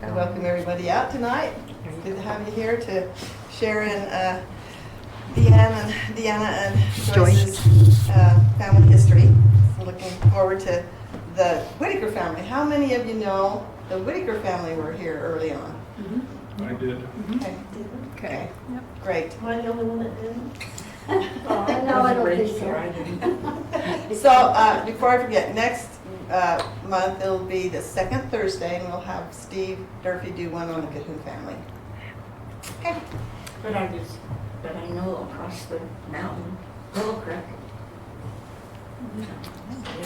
I welcome everybody out tonight. It's good to have you here to share in Deana and Joyce's family history. So looking forward to the Whitaker family. How many of you know the Whitaker family were here early on? Mm-hmm. I did. Okay. Yep. Great. Am I the only one that didn't? Oh, No, I don't think so. So before I forget, next month it'll be the second Thursday, and we'll have Steve Durfee do one on the Cahoon family. Okay. But I know across the mountain, Little Creek.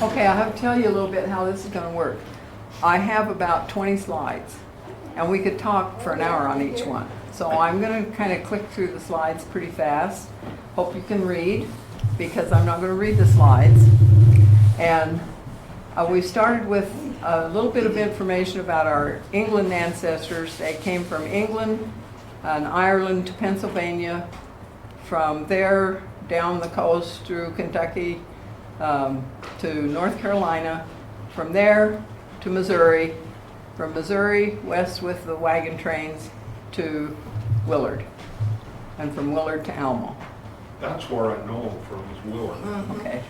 Okay, I have to tell you a little bit how this is going to work. I have about 20 slides, and we could talk for an hour on each one. So I'm going to kind of click through the slides pretty fast. Hope you can read, because I'm not going to read the slides. And we started with a little bit of information about our England ancestors. They came from England and Ireland to Pennsylvania, from there down the coast through Kentucky to North Carolina, from there to Missouri, from Missouri west with the wagon trains to Willard, and from Willard to Alma. That's where I know from is Willard. Okay.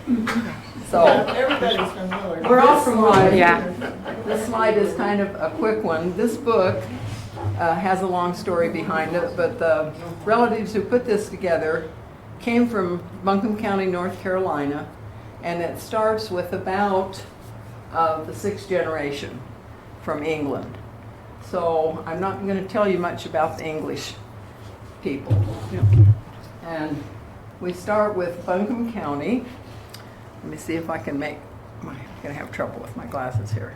So Everybody's from Willard. we're all from Willard. Yeah. This slide is kind of a quick one. This book has a long story behind it, but the relatives who put this together came from Buncombe County, North Carolina, and it starts with about the sixth generation from England. So I'm not going to tell you much about the English people. And we start with Buncombe County. Let me see if I can I'm going to have trouble with my glasses here.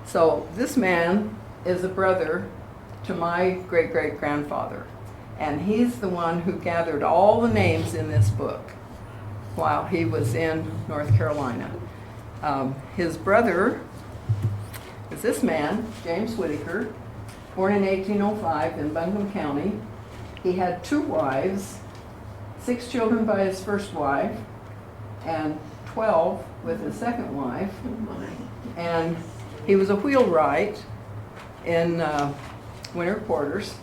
So this man is a brother to my great-great-grandfather, and he's the one who gathered all the names in this book while he was in North Carolina. His brother is this man, James Whitaker, born in 1805 in Buncombe County. He had 2 wives, 6 children by his first wife, and 12 with his second wife. And he was a wheelwright in winter quarters.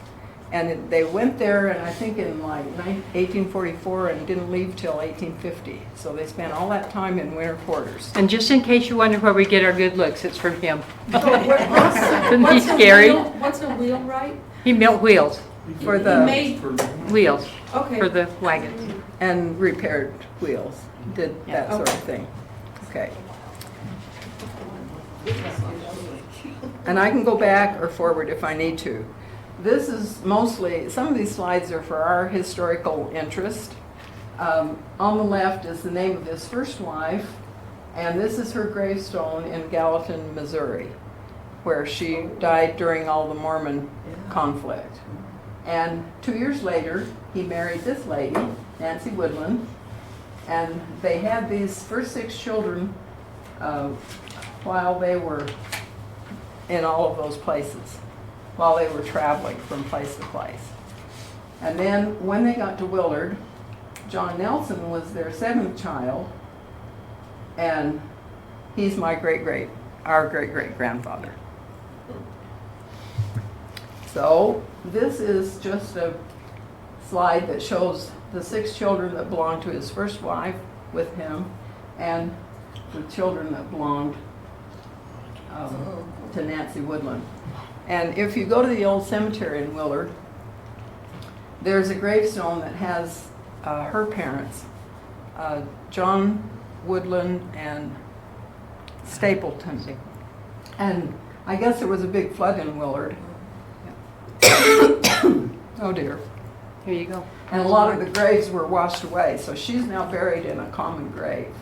And they went there, and I think in like 1844, and didn't leave till 1850. So they spent all that time in winter quarters. And just in case you wonder where we get our good looks, it's from him. Isn't he scary? What's a wheelwright? He built wheels, For He the made, wheels okay. for the wagons. and repaired wheels, did that sort of Okay. thing. Okay. And I can go back or forward if I need to. This is mostly, some of these slides are for our historical interest. On the left is the name of his first wife, and this is her gravestone in Gallatin, Missouri, where she died during all the Mormon conflict. And 2 years later, he married this lady, Nancy Woodland, and they had these first 6 children while they were in all of those places, while they were traveling from place to place. And then when they got to Willard, John Nelson was their 7th child, and he's our great-great-grandfather. So this is just a slide that shows the 6 children that belonged to his first wife with him, and the children that belonged to Nancy Woodland. And if you go to the old cemetery in Willard, there's a gravestone that has her parents, John Woodland and Stapleton. And I guess there was a big flood in Willard. Oh dear. Here you go. And a lot of the graves were washed away, so she's now buried in a common grave.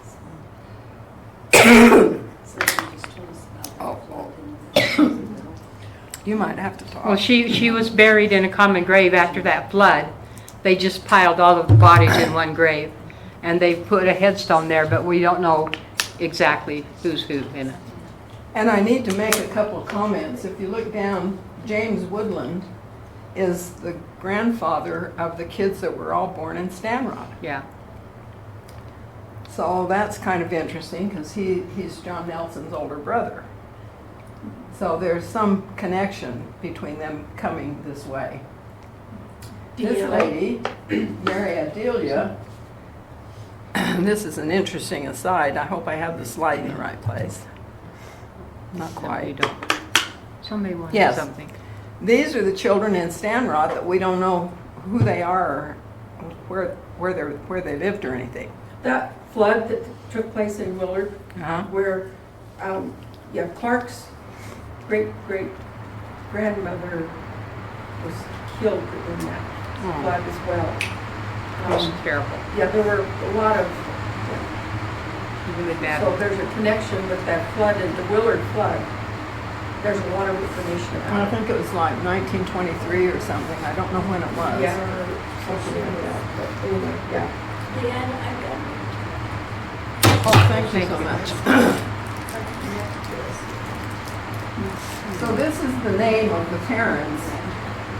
You might have to talk. Well, she was buried in a common grave after that flood. They just piled all of the bodies in one grave, and they put a headstone there, but we don't know exactly who's who in it. And I need to make a couple of comments. If you look down, James Woodland is the grandfather of the kids that were all born in Stanrod. Yeah. So that's kind of interesting because he's John Nelson's older brother. So there's some connection between them coming this way. This Deana. lady, Mary Delia, this is an interesting aside. I hope I have the slide in the right place. Not No, you quite. don't. Somebody wanted Yes. something. These are the children in Stanrod that we don't know who they are or where they lived or anything. That flood that took place in Willard, Uh-huh. where, Clark's great-great-grandmother was killed in that flood as well. That's terrible. Yeah, there were a lot of, Really bad. so there's a connection with that flood and the Willard flood. There's a lot of information I about it. think it was like 1923 or something. I don't know when it was. Yeah, something like that, but anyway, yeah. Deanna, I got Oh, thank you so much. So this is the name of the parents.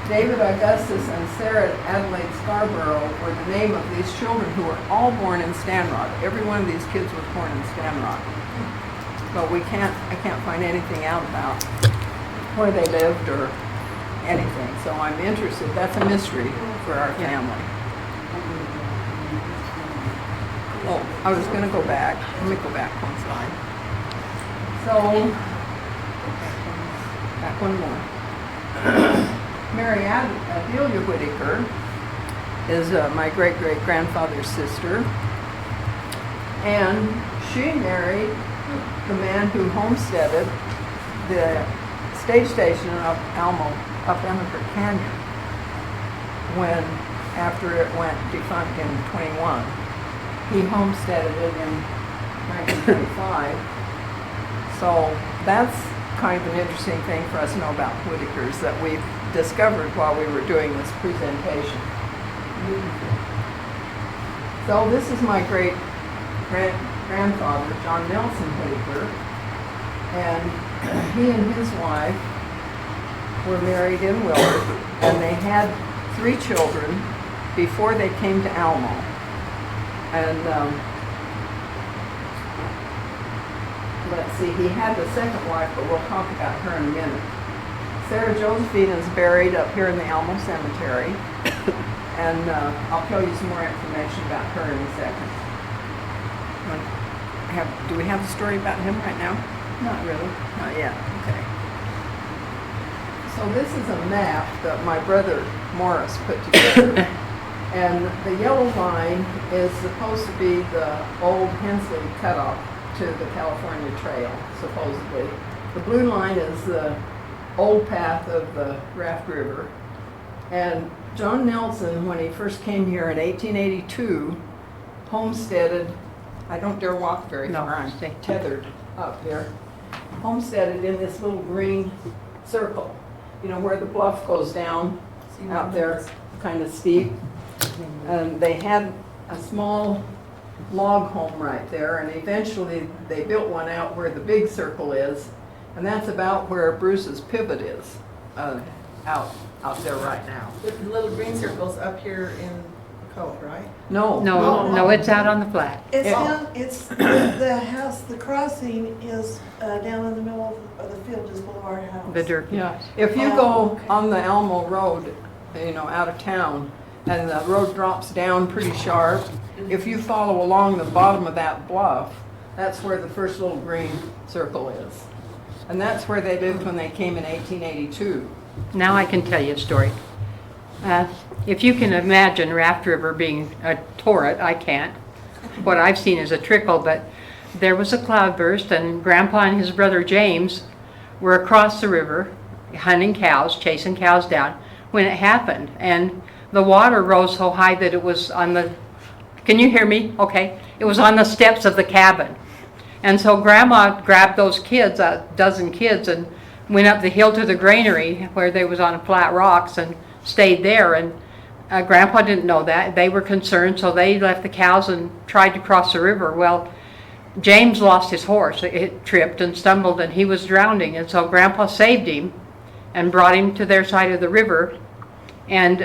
David Augustus and Sarah Adelaide Scarborough were the name of these children who were all born in Stanrod. Every one of these kids was born in Stanrod. But I can't find anything out about where they lived or anything. So I'm interested. That's a mystery for our family. Oh, I was gonna go back. Let me go back one slide. So, back one more. Mary Adelia Whitaker is my great-great-grandfather's sister. And she married the man who homesteaded the stage station of Almo up Emigrant Canyon after it went defunct in 21. He homesteaded it in 1925. So that's kind of an interesting thing for us to know about Whitakers that we've discovered while we were doing this presentation. So this is my great-grandfather, John Nelson Whitaker, and he and his wife were married in Willard, and they had 3 children before they came to Almo. And let's see, he had the second wife, but we'll talk about her in a minute. Sarah Josephine is buried up here in the Almo Cemetery, and I'll tell you some more information about her in a second. Do we have a story about him right now? Not really. Not yet. Okay. So this is a map that my brother Morris put together. And the yellow line is supposed to be the old Hensley cutoff to the California Trail, supposedly. The blue line is the old path of the Raft River. And John Nelson, when he first came here in 1882, homesteaded, I don't dare walk very far, I'm stay. tethered up here, homesteaded in this little green circle, you know, where the bluff goes down out there, kind of steep. And they had a small log home right there, and eventually they built one out where the big circle is, and that's about where Bruce's pivot is, out there right now. With the little green circles up here in the cove, right? No. No, it's out on the flat. It's Yeah. down, it's, the house, the crossing is down in the middle of the field just below our house. The dirt. Yeah, if you go on the Almo Road, you know, out of town, and the road drops down pretty sharp, if you follow along the bottom of that bluff, that's where the first little green circle is. And that's where they lived when they came in 1882. Now I can tell you a story. If you can imagine Raft River being a torrent, I can't. What I've seen is a trickle, but there was a cloudburst, and Grandpa and his brother James were across the river hunting cows, chasing cows down when it happened. And the water rose so high that it was on the, can you hear me? Okay. It was on the steps of the cabin. And so Grandma grabbed those kids, a dozen kids, and went up the hill to the granary where they was on flat rocks and stayed there. And Grandpa didn't know that. They were concerned, so they left the cows and tried to cross the river. Well, James lost his horse. It tripped and stumbled, and he was drowning. And so Grandpa saved him and brought him to their side of the river. And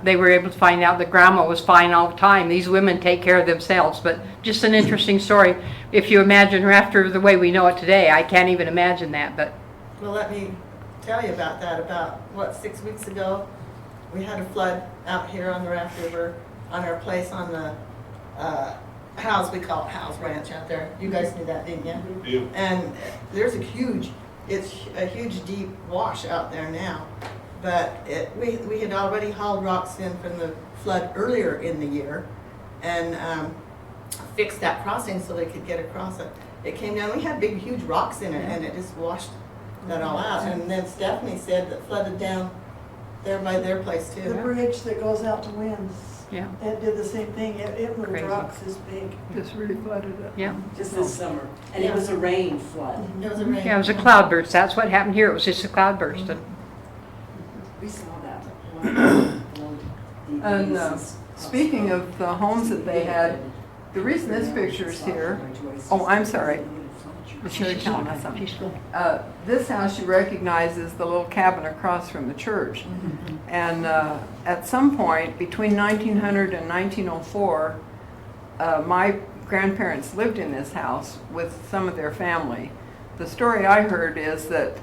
they were able to find out that Grandma was fine all the time. These women take care of themselves. But just an interesting story. If you imagine Raft River the way we know it today, I can't even imagine that. But Well, let me tell you about that. About, 6 weeks ago, we had a flood out here on the Raft River on our place on the House, we call it House Ranch out there. You guys knew that, didn't you? Yeah. And there's it's a huge deep wash out there now. But we had already hauled rocks in from the flood earlier in the year and fixed that crossing so they could get across it. It came down, we had big, huge rocks in it, and it just washed that all out. And then Stephanie said that flooded down there by their place The too. bridge that goes out to Winds, Yeah, it did the same thing. It moved Crazy. rocks this big. Just really flooded it. yeah. Just this summer, and it was a rain flood. It was a rain. Yeah, it was a cloudburst. That's what happened here. It was just a cloudburst. And We saw that. And speaking of the homes that they had, the reason this picture is here, oh, I'm sorry. Sherry telling us something. This house you recognize is the little cabin across from the church. And at some point between 1900 and 1904, my grandparents lived in this house with some of their family. The story I heard is that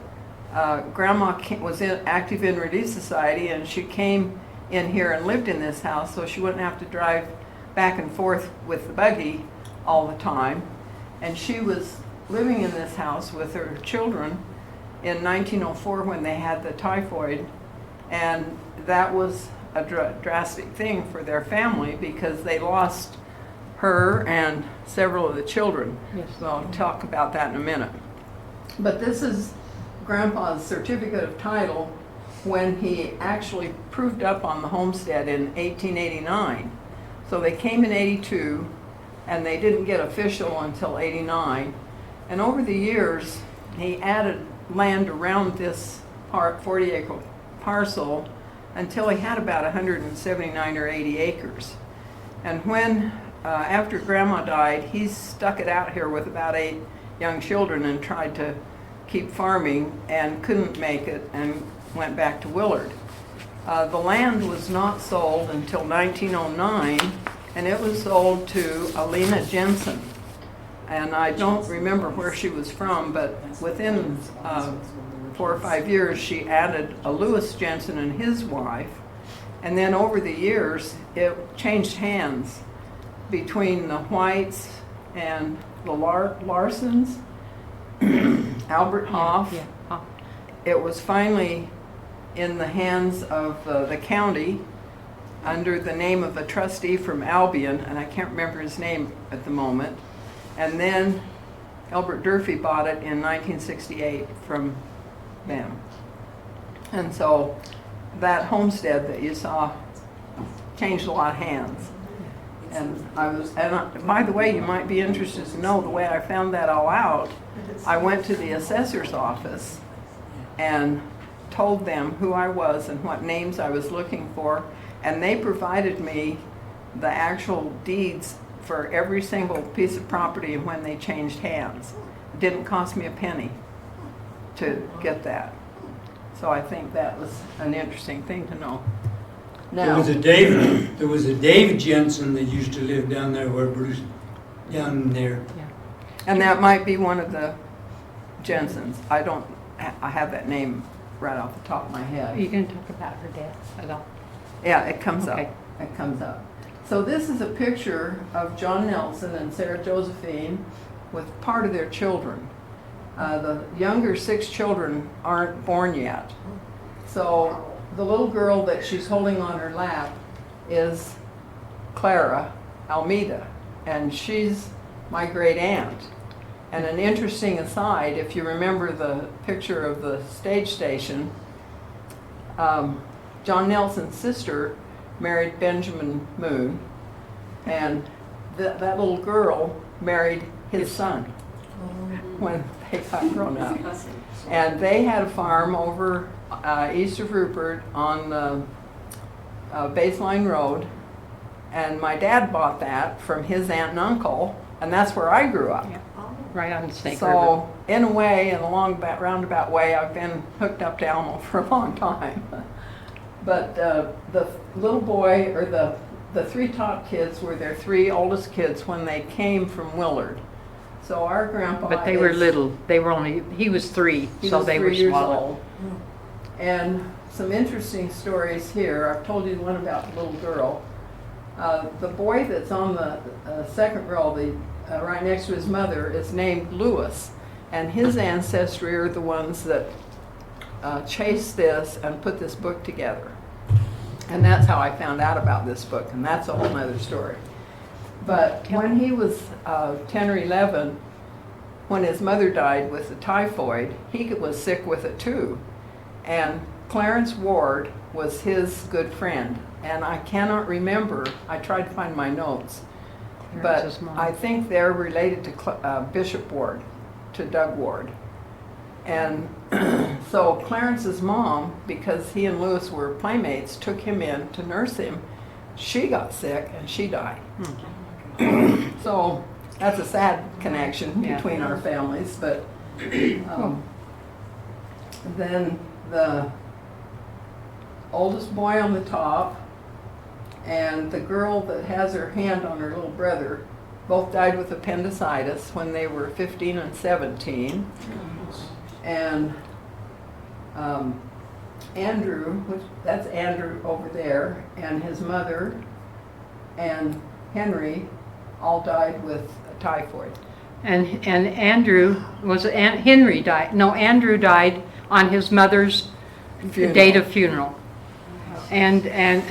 Grandma was active in Relief Society, and she came in here and lived in this house so she wouldn't have to drive back and forth with the buggy all the time. And she was living in this house with her children in 1904 when they had the typhoid, and that was a drastic thing for their family because they lost her and several of the children. Yes. So I'll talk about that in a minute. But this is Grandpa's certificate of title when he actually proved up on the homestead in 1889. So they came in 82 and they didn't get official until 89. And over the years, he added land around this 40-acre parcel until he had about 179 or 80 acres. And when, after Grandma died, he stuck it out here with about 8 young children and tried to keep farming and couldn't make it and went back to Willard. The land was not sold until 1909, and it was sold to Alina Jensen. And I don't remember where she was from, but within 4 or 5 years, she added a Lewis Jensen and his wife. And then over the years, it changed hands between the Whites and the Larsons, Albert Hoff. yeah. Oh, It was finally in the hands of the county under the name of a trustee from Albion, and I can't remember his name at the moment. And then Albert Durfee bought it in 1968 from them. And so that homestead that you saw changed a lot of hands. And by the way, you might be interested to know the way I found that all out. I went to the assessor's office and told them who I was and what names I was looking for, and they provided me the actual deeds for every single piece of property and when they changed hands. It didn't cost me a penny to get that. So I think that was an interesting thing to know. There Now, was a David Jensen that used to live down there where Bruce, down there. and that might be one of the Jensens. I have that name right off the top of my Are head. you going to talk about her death at all? Yeah, it comes Okay. up. It comes up. So this is a picture of John Nelson and Sarah Josephine with part of their children. The younger 6 children aren't born yet. So the little girl that she's holding on her lap is Clara Almeida, and she's my great aunt. And an interesting aside, if you remember the picture of the stage station, John Nelson's sister married Benjamin Moon, and that little girl married his son when they got grown up. And they had a farm over east of Rupert on Baseline Road, and my dad bought that from his aunt and uncle, and that's where I grew up. Yeah. Right on the Snake River. So, in a way, in a roundabout way, I've been hooked up to Alma for a long time. But the little boy, or the 3 top kids were their 3 oldest kids when they came from Willard. So our grandpa But they were is- little. They were only, he was 3, He so was they 3 were years smaller. old. And some interesting stories here. I've told you one about the little girl. The boy that's on the second row, right next to his mother, is named Lewis. And his ancestry are the ones that chased this and put this book together. And that's how I found out about this book, and that's a whole nother story. But when he was 10 or 11, when his mother died with the typhoid, he was sick with it too. And Clarence Ward was his good friend. And I cannot remember, I tried to find my notes, There's but his mom. I think they're related to Bishop Ward, to Doug Ward. And so Clarence's mom, because he and Lewis were playmates, took him in to nurse him. She got sick and she died. So that's a sad connection Yeah. between our families, but then the oldest boy on the top and the girl that has her hand on her little brother both died with appendicitis when they were 15 and 17. And Andrew, that's Andrew over there, and his mother and Henry all died with typhoid. And Andrew was, Henry died, no, Andrew died on his mother's Funeral. date of funeral. And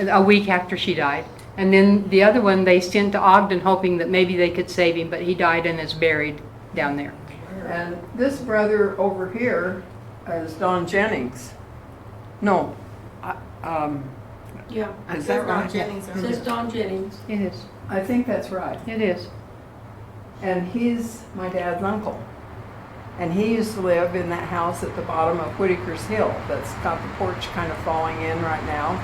a week after she died. And then the other one they sent to Ogden hoping that maybe they could save him, but he died and is buried down there. And this brother over here is Don Jennings. No, Yeah, is that right? Jennings. it says Don Jennings. It is. I think that's right. It is. And he's my dad's uncle. And he used to live in that house at the bottom of Whitaker's Hill that's got the porch kind of falling in right now.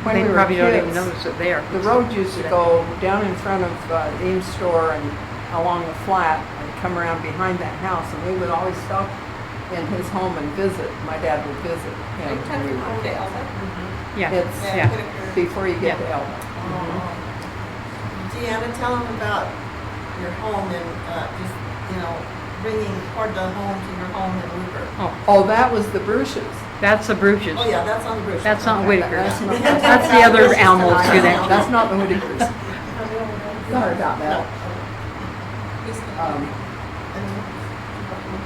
When They we were probably don't even kids, notice it there. the road used to go down in front of Eames store and along the flat and come around behind that house. And we would always stop in his home and visit. My dad would visit him when we were kids. Yeah, It's yeah. before you get Yeah. to Elma. Deanna, tell them about your home and just, bringing part of the home to your home in Rupert. Oh, that was the Bruches. That's the Bruches. Oh, yeah, that's on the Bruce. That's not Whitaker. That's not- That's the other Almo's connection. That's not the Whitakers. Sorry about that.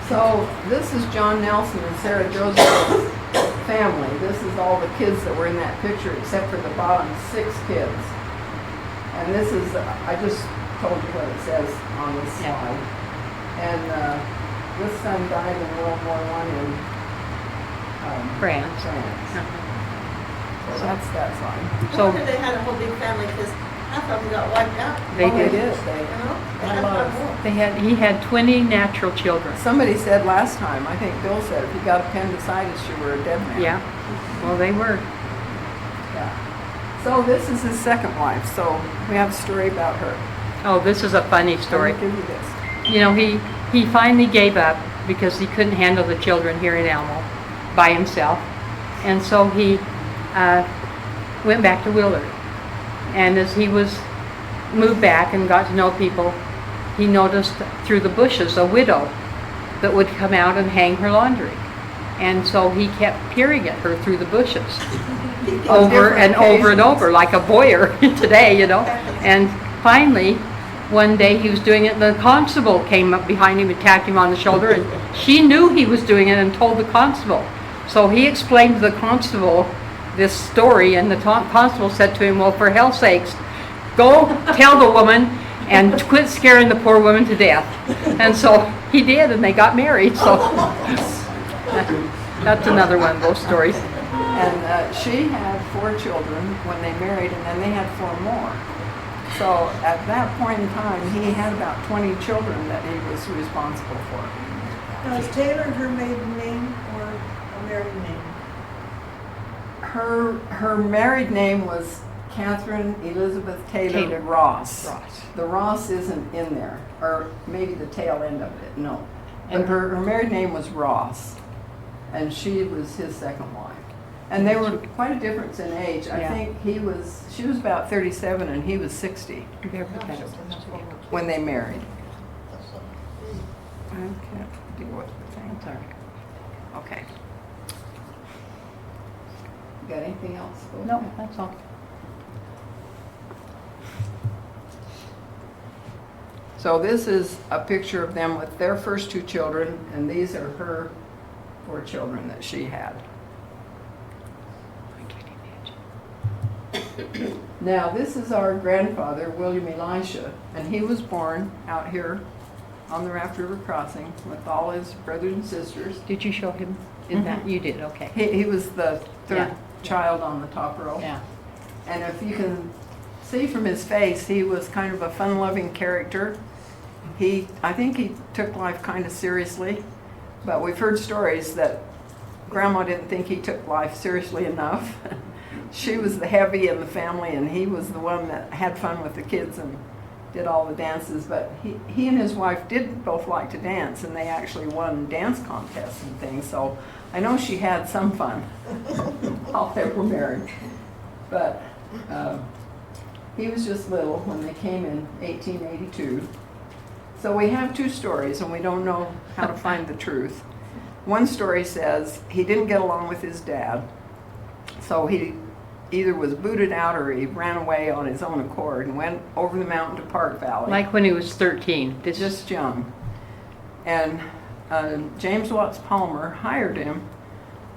So this is John Nelson and Sarah Joseph's family. This is all the kids that were in that picture except for the bottom 6 kids. And this is, I just told you what it says on this Yeah. slide. And this son died in World War I in France. France. Uh-huh. So that's that slide. So So they had a whole big family because half of them got wiped out. they Oh, they did. did. They They had had a lot one of- more. He had 20 natural children. Somebody said last time, I think Bill said, if you got appendicitis, you were a dead man. Yeah. Well, they were. Yeah. So this is his second wife, so we have a story about her. Oh, this is a funny story. I'll give you this. You know, he finally gave up because he couldn't handle the children here in Almo by himself. And so he went back to Willard. And as he was moved back and got to know people, he noticed through the bushes a widow that would come out and hang her laundry. And so he kept peering at her through the bushes over and over and over, like a voyeur today, And finally, one day he was doing it, the constable came up behind him and tapped him on the shoulder, and she knew he was doing it and told the constable. So he explained to the constable this story, and the constable said to him, well, for hell's sakes, go tell the woman and quit scaring the poor woman to death. And so he did, and they got married. So that's another one of those stories. And she had 4 children when they married, and then they had 4 more. So at that point in time, he had about 20 children that he was responsible for. Now, is Taylor her maiden name or a married name? Her married name was Catherine Elizabeth Taylor, Ross. The Ross isn't in there, or maybe the tail end of it, no. But her married name was Ross, and she was his second wife. And they were quite a difference in age. I Yeah. think she was about 37 and he was 60 when they married. can't deal with the thing. Sorry. Okay. You got anything else? No, that's all. So this is a picture of them with their first 2 children, and these are her 4 children that she had. I can't imagine. Now, this is our grandfather, William Elisha, and he was born out here on the Raft River Crossing with all his brothers and sisters. Did you show him in that? You did, okay. He was the 3rd Yeah. child on the top row. Yeah. And if you can see from his face, he was kind of a fun-loving character. I think he took life kind of seriously, but we've heard stories that Grandma didn't think he took life seriously enough. She was the heavy in the family, and he was the one that had fun with the kids and did all the dances. But he and his wife did both like to dance, and they actually won dance contests and things. So I know she had some fun while they were married. But he was just little when they came in 1882. So we have 2 stories, and we don't know how to find the truth. One story says he didn't get along with his dad, so he either was booted out or he ran away on his own accord and went over the mountain to Park Valley. Like when he was 13. This is Just young. And James Watts Palmer hired him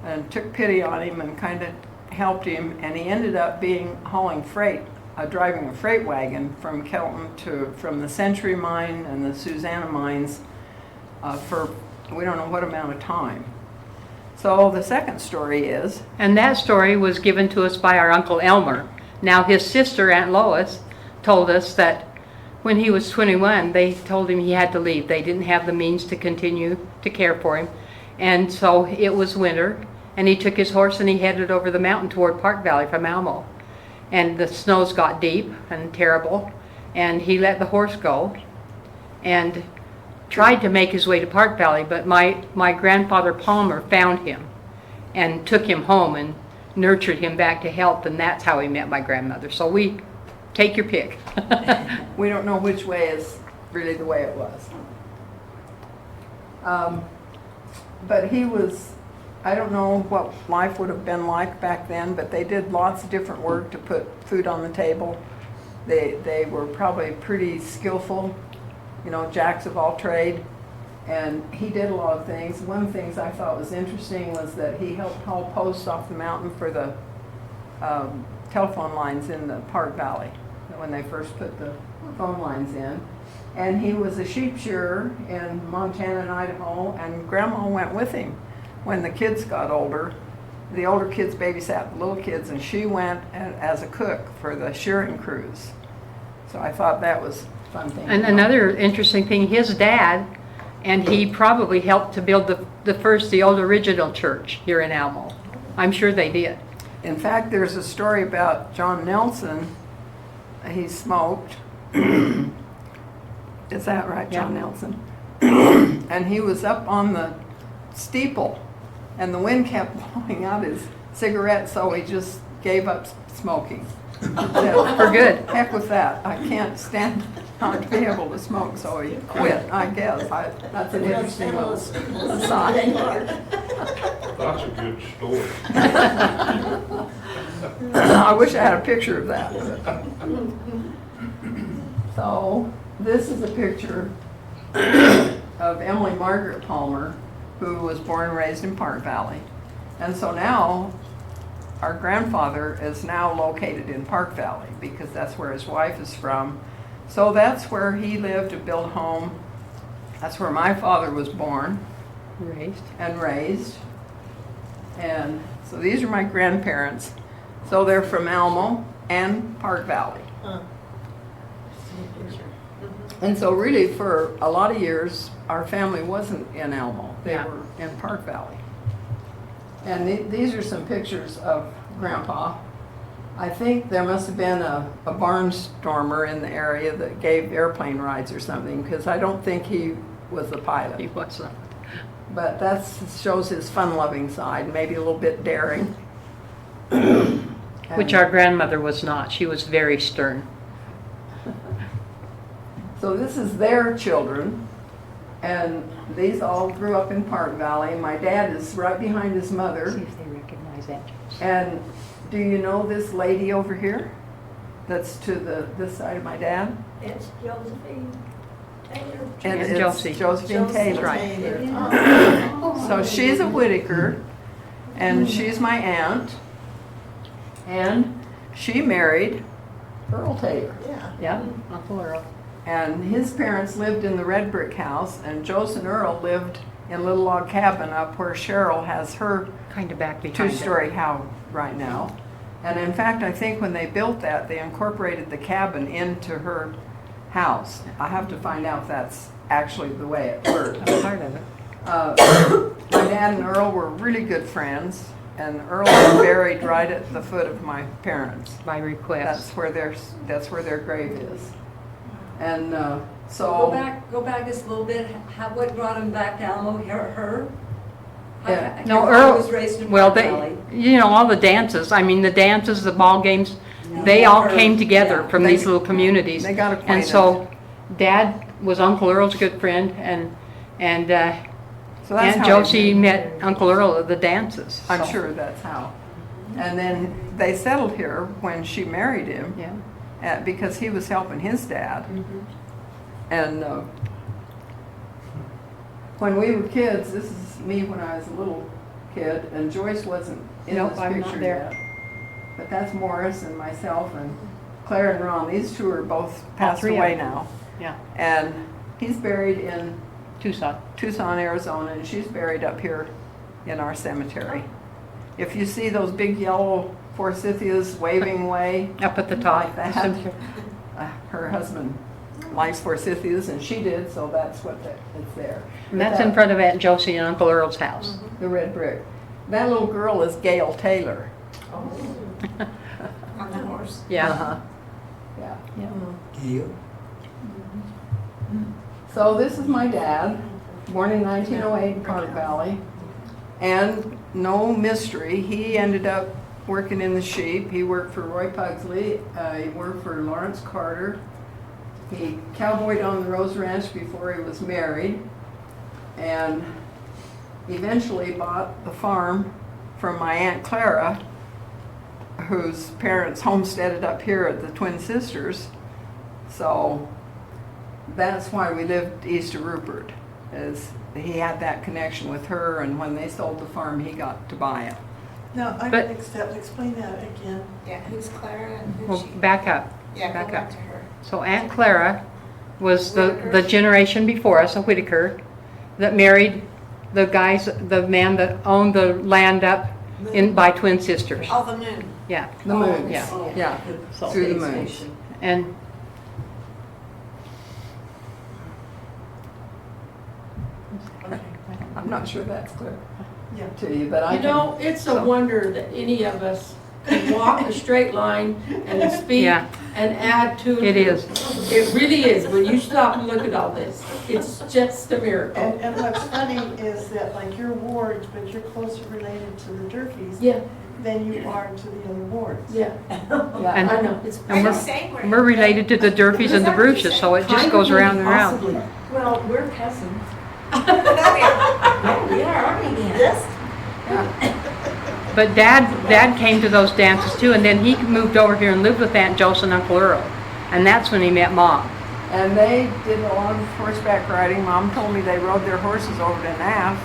and took pity on him and kind of helped him, and he ended up hauling freight, driving a freight wagon from Kelton from the Century Mine and the Susanna mines for we don't know what amount of time. So the second story is, And that story was given to us by our Uncle Elmer. Now his sister, Aunt Lois, told us that when he was 21, they told him he had to leave. They didn't have the means to continue to care for him. And so it was winter, and he took his horse and he headed over the mountain toward Park Valley from Almo. And the snows got deep and terrible, and he let the horse go and tried to make his way to Park Valley, but my grandfather Palmer found him and took him home and nurtured him back to health, and that's how he met my grandmother. So we take your pick. we don't know which way is really the way it was. But he was, I don't know what life would have been like back then, but they did lots of different work to put food on the table. They were probably pretty skillful, jacks of all trade, and he did a lot of things. One of the things I thought was interesting was that he helped haul posts off the mountain for the telephone lines in the Park Valley when they first put the phone lines in. And he was a sheep shearer in Montana and Idaho, and Grandma went with him when the kids got older. The older kids babysat the little kids, and she went as a cook for the shearing crews. So I thought that was a fun thing. And another interesting thing, his dad, and he probably helped to build the old original church here in Almo. I'm sure they did. In fact, there's a story about John Nelson. He smoked. Is that right, John Nelson? And he was up on the steeple, and the wind kept blowing out his cigarette, so he just gave up smoking. For good. Heck with that. I can't stand not to be able to smoke, so he quit, I guess. That's an interesting little aside. That's a good story. I wish I had a picture of that. So this is a picture of Emily Margaret Palmer, who was born and raised in Park Valley. And so now our grandfather is now located in Park Valley because that's where his wife is from. So that's where he lived to build a home. That's where my father was born and raised. And so these are my grandparents. So they're from Almo and Park Valley. And so really for a lot of years, our family wasn't in Almo. They were in Park Valley. And these are some pictures of Grandpa. I think there must have been a barnstormer in the area that gave airplane rides or something, because I don't think he was the pilot. He wasn't. But that shows his fun-loving side, maybe a little bit daring. Which our grandmother was not. She was very stern. So this is their children. And these all grew up in Park Valley. My dad is right behind his mother. See if they recognize that. And do you know this lady over here? That's to this side of my dad? It's Josephine Taylor. And And it's Josie. Josephine Taylor. Right. So she's a Whitaker, and she's my aunt. And she married Earl Taylor. Yeah. Yeah, Uncle Earl. And his parents lived in the red brick house, and Joseph and Earl lived in a little log cabin up where Cheryl has her Kind of back behind it. two-story house right now. And in fact, I think when they built that, they incorporated the cabin into her house. I have to find out if that's actually the way it worked. That's part of it. My dad and Earl were really good friends, and Earl was buried right at the foot of my parents. By request. That's where their grave is. And Go so back just a little bit. What brought him back to Alamo? Her? Yeah. No, Your Earl, father was raised in well, Park they, Valley. you know, all the dances, I mean, the dances, the ball games, they Yeah, all her- came together yeah. from these little communities. they got acquainted. And so Dad was Uncle Earl's good friend, and So that's Aunt how Josie met Uncle Earl at the dances. I'm so, sure that's how. And then they settled here when she married him, Yeah. because he was helping his dad. And when we were kids, this is me when I was a little kid, and Joyce wasn't in Nope, this I'm not picture there. yet. But that's Morris and myself and Claire and Ron. These two are both passed three of away them. now. Yeah, And he's buried in Tucson. Tucson, Arizona, and she's buried up here in our cemetery. If you see those big yellow forsythias waving away, Up at the top. like that, her husband likes forsythias, and she did, so that's what it's there. And that's in front of Aunt Josie and Uncle Earl's house. The red brick. That little girl is Gail Taylor. On the horse. Yeah. Uh-huh. Yeah. Gail? So this is my dad, born in 1908 in Park Valley. And no mystery, he ended up working in the sheep. He worked for Roy Pugsley. He worked for Lawrence Carter. He cowboyed on the Rose Ranch before he was married, and eventually bought the farm from my Aunt Clara, whose parents homesteaded up here at the Twin Sisters. So that's why we lived east of Rupert, is he had that connection with her, and when they sold the farm, he got to buy it. No, I'm But- mixed up. Explain that again. Yeah, who's Clara and who's Well, she? back up. Yeah, back go back up. to her. So Aunt Clara was the Whitaker. generation before us, a Whitaker, that married the man that owned the land up in by Twin Sisters. Oh, the moon. Yeah, The moon, yeah. yeah, So- through the moon. and I'm not sure that's clear Yeah. to you, but I You can. know, it's a so- wonder that any of us can walk a straight line and speak Yeah. and add to. It is. It really is. When you stop and look at all this, it's just a miracle. And what's funny is that like you're wards, but you're closer related to the Durkees Yeah, than you are to the other wards. yeah. Yeah. And- I know. It's And we're, we're related to the Durkees and the Bruches, so it just goes around and around. Possibly. Well, we're cousins. No, we are. Yeah, we are, aren't we, Dan? Yes. But Dad came to those dances too, and then he moved over here and lived with Aunt Josie and Uncle Earl, and that's when he met Mom. And they did a lot of horseback riding. Mom told me they rode their horses over to Naff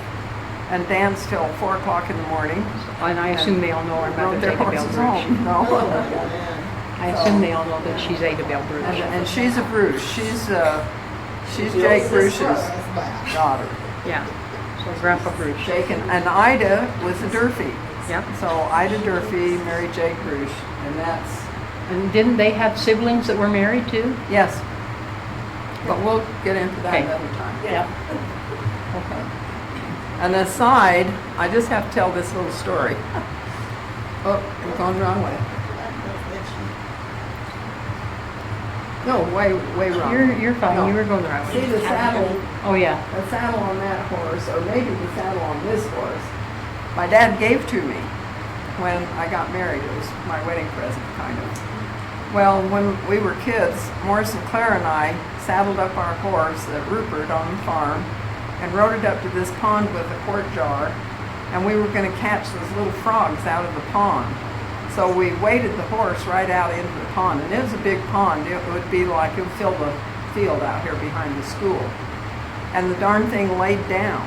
and danced till 4 o'clock in the morning. And I assume they all know our mother, Rode their Ada Bell horses Bruce. home. No. I assume they all know that she's Ada Bell Bruce. And she's a Bruce. She's Jake Bruce's daughter. Yeah, so Grandpa Bruce. Jake and Ida was a Durfee. Yep. So Ida Durfee married Jake Bruce, and that's, And didn't they have siblings that were married too? yes. But we'll get into that Okay. another time. Yeah. Okay. And aside, I just have to tell this little story. Oh, we're going the wrong way. No, way wrong. You're fine, No. you were going the right See way. the saddle, Oh, yeah. the saddle on that horse, or maybe the saddle on this horse, my dad gave to me when I got married. It was my wedding present, kind of. Well, when we were kids, Morris and Claire and I saddled up our horse at Rupert on the farm, and rode it up to this pond with a quart jar, and we were going to catch those little frogs out of the pond. So we waded the horse right out into the pond, and it was a big pond. It would be like, it would fill the field out here behind the school. And the darn thing laid down.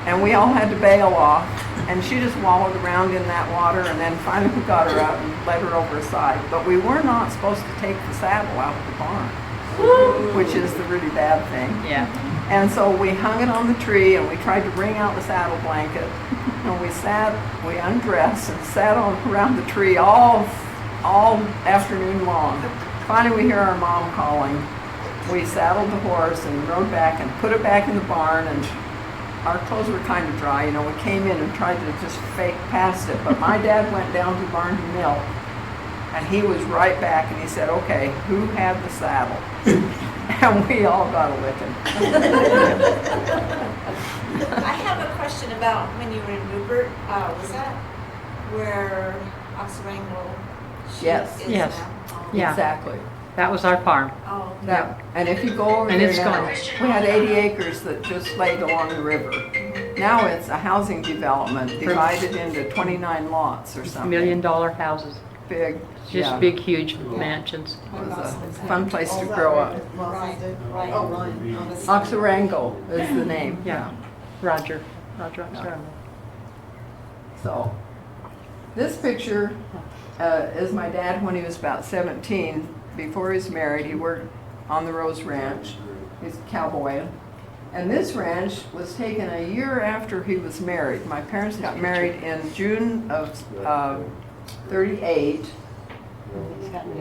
And we all had to bail off, and she just wallowed around in that water, and then finally we got her out and led her over the side. But we were not supposed to take the saddle out of the barn, which is the really bad thing. Yeah. And so we hung it on the tree, and we tried to wring out the saddle blanket, and we undressed and sat around the tree all afternoon long. Finally, we hear our mom calling. We saddled the horse and rode back and put it back in the barn, and our clothes were kind of dry. You know, we came in and tried to just fake past it, but my dad went down to the barn to milk, and he was right back, and he said, "Okay, who had the saddle?" And we all got a licking. I have a question about when you were in Rupert. Was that where Oxarango Yes. is Yes. now? Oh. Yeah. Exactly. That was our farm. Oh, okay. That, and if you go over And there it's now, gone. we had 80 acres that just laid along the river. Now it's a housing development divided into 29 lots or $1 something. million house. Big, Just yeah. big, huge mansions. It was a fun place to grow up. Right, right. Oh, Oxarango is the name. Yeah. Roger Oxarango. So, this picture is my dad when he was about 17. Before he was married, he worked on the Rose Ranch. He's a cowboy. And this ranch was taken a year after he was married. My parents got married in June of 38.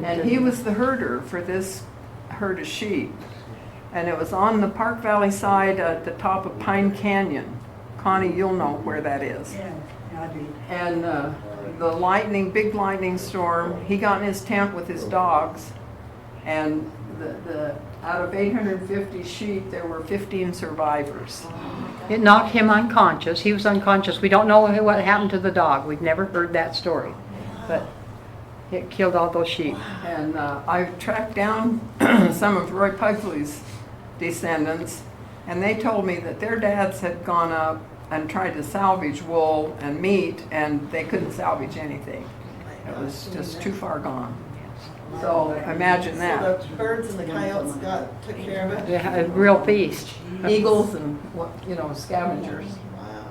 And he was the herder for this herd of sheep. And it was on the Park Valley side at the top of Pine Canyon. Connie, you'll know where that is. Yeah, I do. And the big lightning storm, he got in his tent with his dogs, and out of 850 sheep, there were 15 survivors. It knocked him unconscious. He was unconscious. We don't know what happened to the dog. We've never heard that story. But it killed all those sheep. And I tracked down some of Roy Pugsley's descendants, and they told me that their dads had gone up and tried to salvage wool and meat, and they couldn't salvage anything. It was just too far gone. So imagine that. So the birds and the coyotes took care of it? They had a real feast. Eagles and, scavengers. Wow.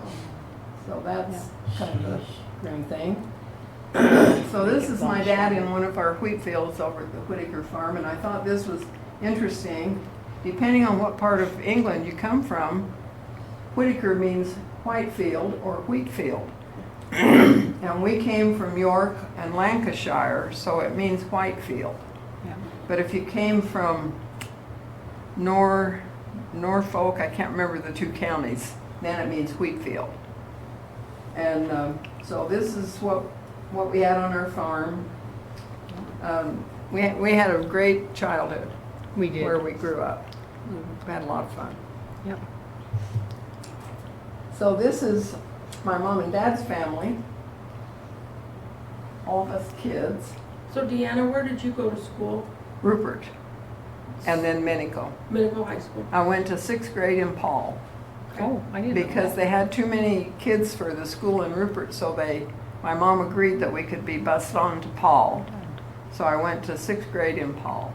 So that's kind of a grim thing. So this is my dad in one of our wheat fields over at the Whitaker farm, and I thought this was interesting. Depending on what part of England you come from, Whitaker means white field or wheat field. And we came from York and Lancashire, so it means white field. Yeah. But if you came from Norfolk, I can't remember the two counties, then it means wheat field. And so this is what we had on our farm. We had a great childhood. We did. Where we grew up. We had a lot of fun. Yep. So this is my mom and dad's family. All of us kids. So Deanna, where did you go to school? Rupert. And then Minico. Minico High School. I went to 6th grade in Paul. Oh, I didn't know Because that. they had too many kids for the school in Rupert, so my mom agreed that we could be bused on to Paul. So I went to 6th grade in Paul.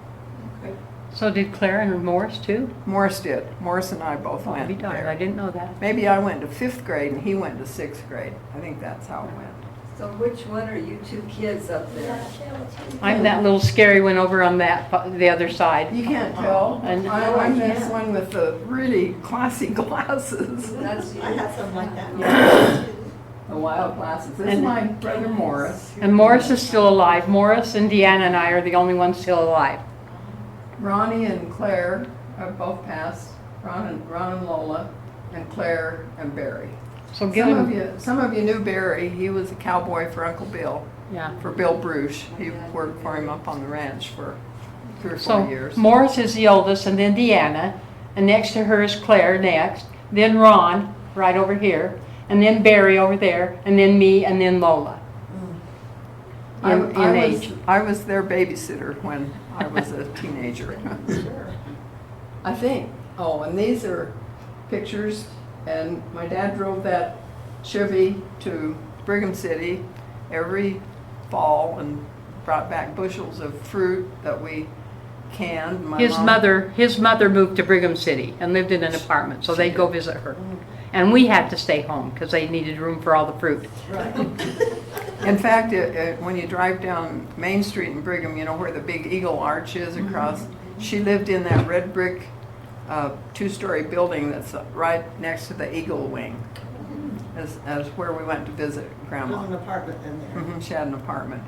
So did Claire and Morris too? Morris did. Morris and I both Oh, went be darned. there. I didn't know that. Maybe I went to 5th grade and he went to 6th grade. I think that's how it went. So which one are you two kids up there? I'm that little scary one over on the other side. You can't tell. And- I'm this one with the really classy glasses. That's I you. had something like that. The wild glasses. This is And- my brother Morris. And Morris is still alive. Morris and Deana and I are the only ones still alive. Ronnie and Claire have both passed. Ron and Lola, and Claire and Barry. So give him. Some of you knew Barry. He was a cowboy for Uncle Bill, Yeah. for Bill Bruce. He worked for him up on the ranch for 3 or 4 So years. Morris is the oldest, and then Deana, and next to her is Claire next, then Ron right over here, and then Barry over there, and then me, and then Lola. In age. I was their babysitter when I was a teenager. I think. Oh, and these are pictures, and my dad drove that Chevy to Brigham City every fall and brought back bushels of fruit that we canned. My His mom- mother moved to Brigham City and lived in an apartment, so they'd go visit her. And we had to stay home because they needed room for all the fruit. In fact, when you drive down Main Street in Brigham, you know where the big Eagle Arch is across? She lived in that red brick two-story building that's right next to the Eagle Wing, as where we went to visit Grandma. There's an apartment in there. She had an apartment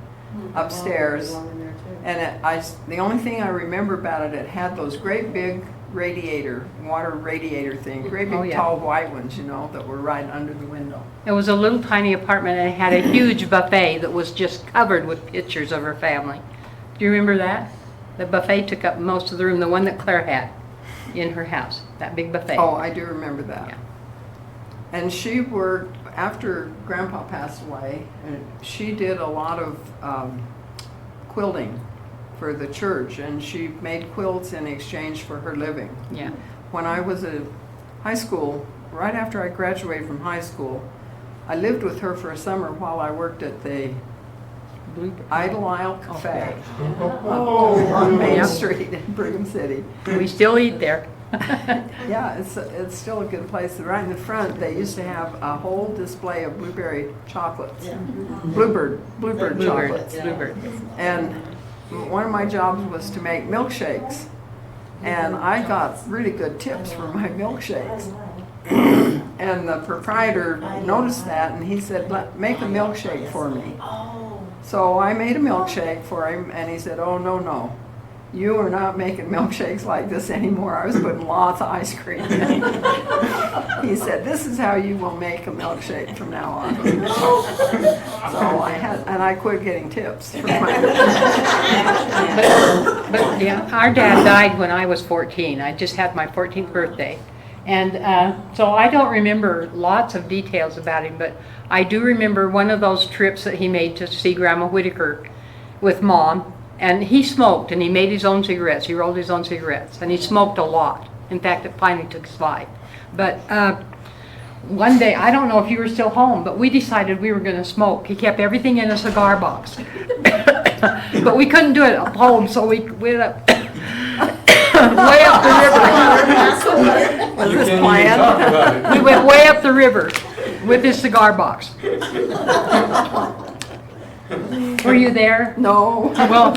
upstairs. Belong in there too. And the only thing I remember about it, it had those great big water radiator things, great big Oh, yeah. tall white ones, you know, that were right under the window. It was a little tiny apartment and it had a huge buffet that was just covered with pictures of her family. Do you remember that? The buffet took up most of the room, the one that Claire had in her house, that big buffet. Oh, I do remember that. Yeah. And she worked, after Grandpa passed away, and she did a lot of quilting for the church, and she made quilts in exchange for her living. Yeah. When I was in high school, right after I graduated from high school, I lived with her for a summer while I worked at the Idle Isle Cafe on Main Yep. Street in Brigham City. We still eat there. Yeah, it's still a good place. Right in the front, they used to have a whole display of blueberry chocolates, bluebird chocolates. Bluebird. And one of my jobs was to make milkshakes, and I got really good tips for my milkshakes. And the proprietor noticed that, and he said, "Make a milkshake for me." So I made a milkshake for him, and he said, "Oh, no. You are not making milkshakes like this anymore." I was putting lots of ice cream in. He said, "This is how you will make a milkshake from now on." So I quit getting tips. For my But yeah, our dad died when I was 14. I just had my 14th birthday. And so I don't remember lots of details about him, but I do remember one of those trips that he made to see Grandma Whitaker with Mom. And he smoked, and he made his own cigarettes. He rolled his own cigarettes, and he smoked a lot. In fact, it finally took his life. But one day, I don't know if you were still home, but we decided we were going to smoke. He kept everything in a cigar box. But we couldn't do it at home, so we went up way up the river. Was You this can't even planned? talk about it. We went way up the river with his cigar box. Were you there? No. Well,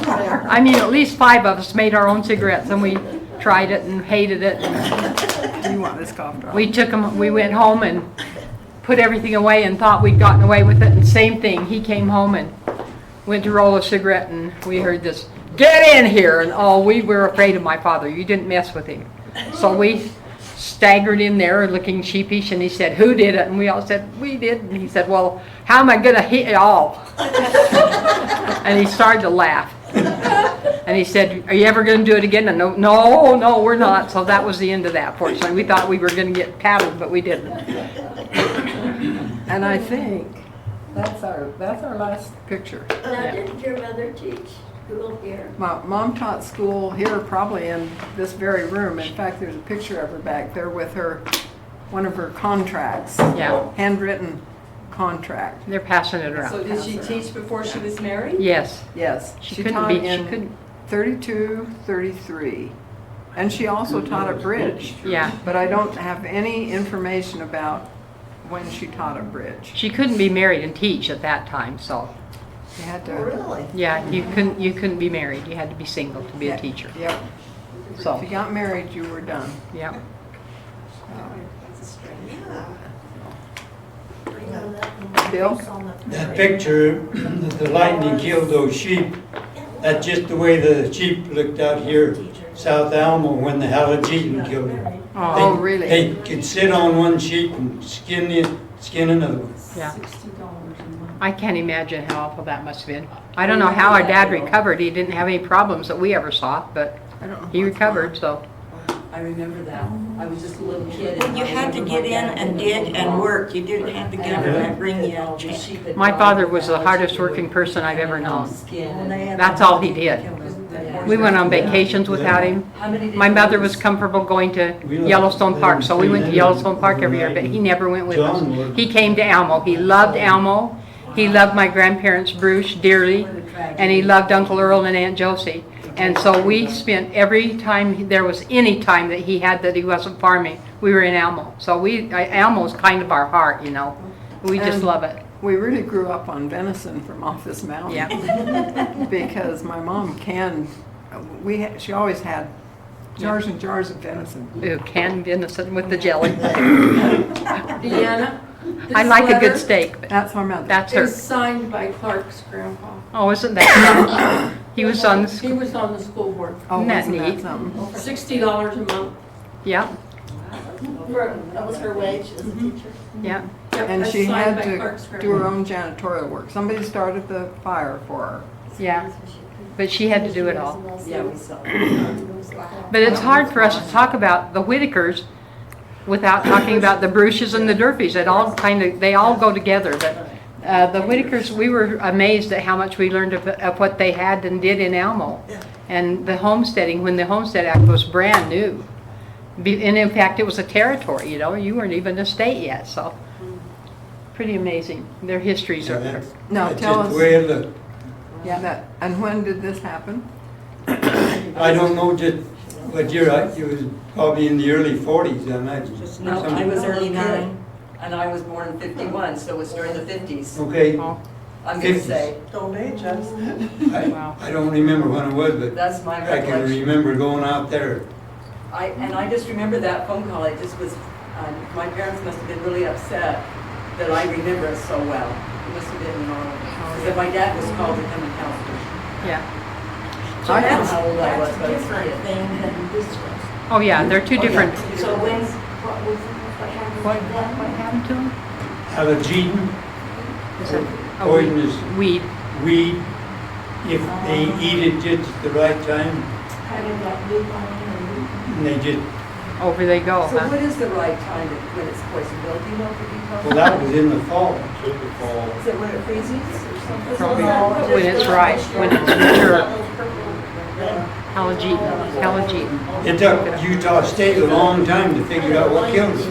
I mean, at least 5 of us made our own cigarettes, and we tried it and hated it. Do you want this cough drop? We took them, we went home and put everything away and thought we'd gotten away with it. And same thing, he came home and went to roll a cigarette, and we heard this, "Get in here!" And oh, we were afraid of my father. You didn't mess with him. So we staggered in there looking sheepish, and he said, "Who did it?" And we all said, "We did." And he said, "Well, how am I going to hit y'all?" And he started to laugh. And he said, "Are you ever going to do it again?" And no, we're not. So that was the end of that, fortunately. We thought we were going to get paddled, but we didn't. And I think that's our last picture. Now, didn't your mother teach school here? My mom taught school here, probably in this very room. In fact, there's a picture of her back there with one of her contracts. Yeah. Handwritten contract. They're passing it around. So did she teach before she was married? Yes. Yes. She She couldn't taught be- she in couldn't- 32, 33. And she also taught at Bridge. Yeah. But I don't have any information about when she taught at Bridge. She couldn't be married and teach at that time, so You had to. Really? yeah, you couldn't be married. You had to be single to be a teacher. Yep. If So you got married, you were done. yeah. Bill? That picture, the lightning killed those sheep, that's just the way the sheep looked out here, South Alma, when the Halajeeton killed them. Oh, really? They could sit on one sheep and skin another one. Yeah. I can't imagine how awful that must have been. I don't know how our dad recovered. He didn't have any problems that we ever saw, but I don't know. he recovered, so. I remember that. I was just a little kid. and You I had to remember get my in dad and going dig out and to work. You didn't have the government bring you a check. My father was the hardest working person I've ever known. That's all he did. We went on vacations without him. My mother was comfortable going to Yellowstone Park, so we went to Yellowstone Park every year, but he never went with us. He came to Almo. He loved Almo. He loved my grandparents, Bruce, dearly, and he loved Uncle Earl and Aunt Josie. And so we spent every time there was any time that he had that he wasn't farming, we were in Almo. So Almo's kind of our heart, you know. We just And love it. We really grew up on venison from off this mountain. Yeah. Because my mom she always had jars and jars of venison. Ooh, canned venison with the jelly. Deanna, I like a good steak, but That's my mother. that's It's her. signed by Clark's grandpa. Oh, isn't that? He was on the He was on the school board. Oh, Isn't that isn't that neat? something? $60 a month. Yeah, That was her wage as a teacher. yeah. Yep, And that's she signed had by to Clark's do her grandpa. own janitorial work. Somebody started the fire for her. Yeah, but she had to do it all. Yeah, we saw. But it's hard for us to talk about the Whitakers without talking about the Bruces and the Durfees. They all go together. But the Whitakers, we were amazed at how much we learned of what they had and did in Almo. And the homesteading, when the Homestead Act was brand new. And in fact, it was a territory, you know, you weren't even a state yet, so. Pretty amazing. Their histories are. Now, That's tell just us. the way it looked. Yeah. And when did this happen? I don't know just what year, it was probably in the early 40s, I imagine. No, I was early 9, and I was born in 51, so it was during the 50s. Okay, Oh, I'm going to 50s. say, Don't age us. wow. I don't remember when it was, but that's my I can recollection. remember going out there. I just remember that phone call, it just was, my parents must have been really upset that I remember it so well. It must have been, because my dad was called to come and help me. Yeah. So I don't know how old I was, That's but a I was a different kid. thing than this was. Oh, yeah, they're two Oh, yeah. different. So what happened What to them? happened to them? Halogen, Is it a poisonous weed? weed, if they eat it just at the right time, Kind of got blue on it. and they just, Over they go, So huh? what is the right time when it's poison, Bill? Do you know if you well, that was in the fall. It's in the fall. Is it when it freezes or something? Probably when it's ripe, when it's mature. Halogen. It took Utah State a long time to figure out what killed it.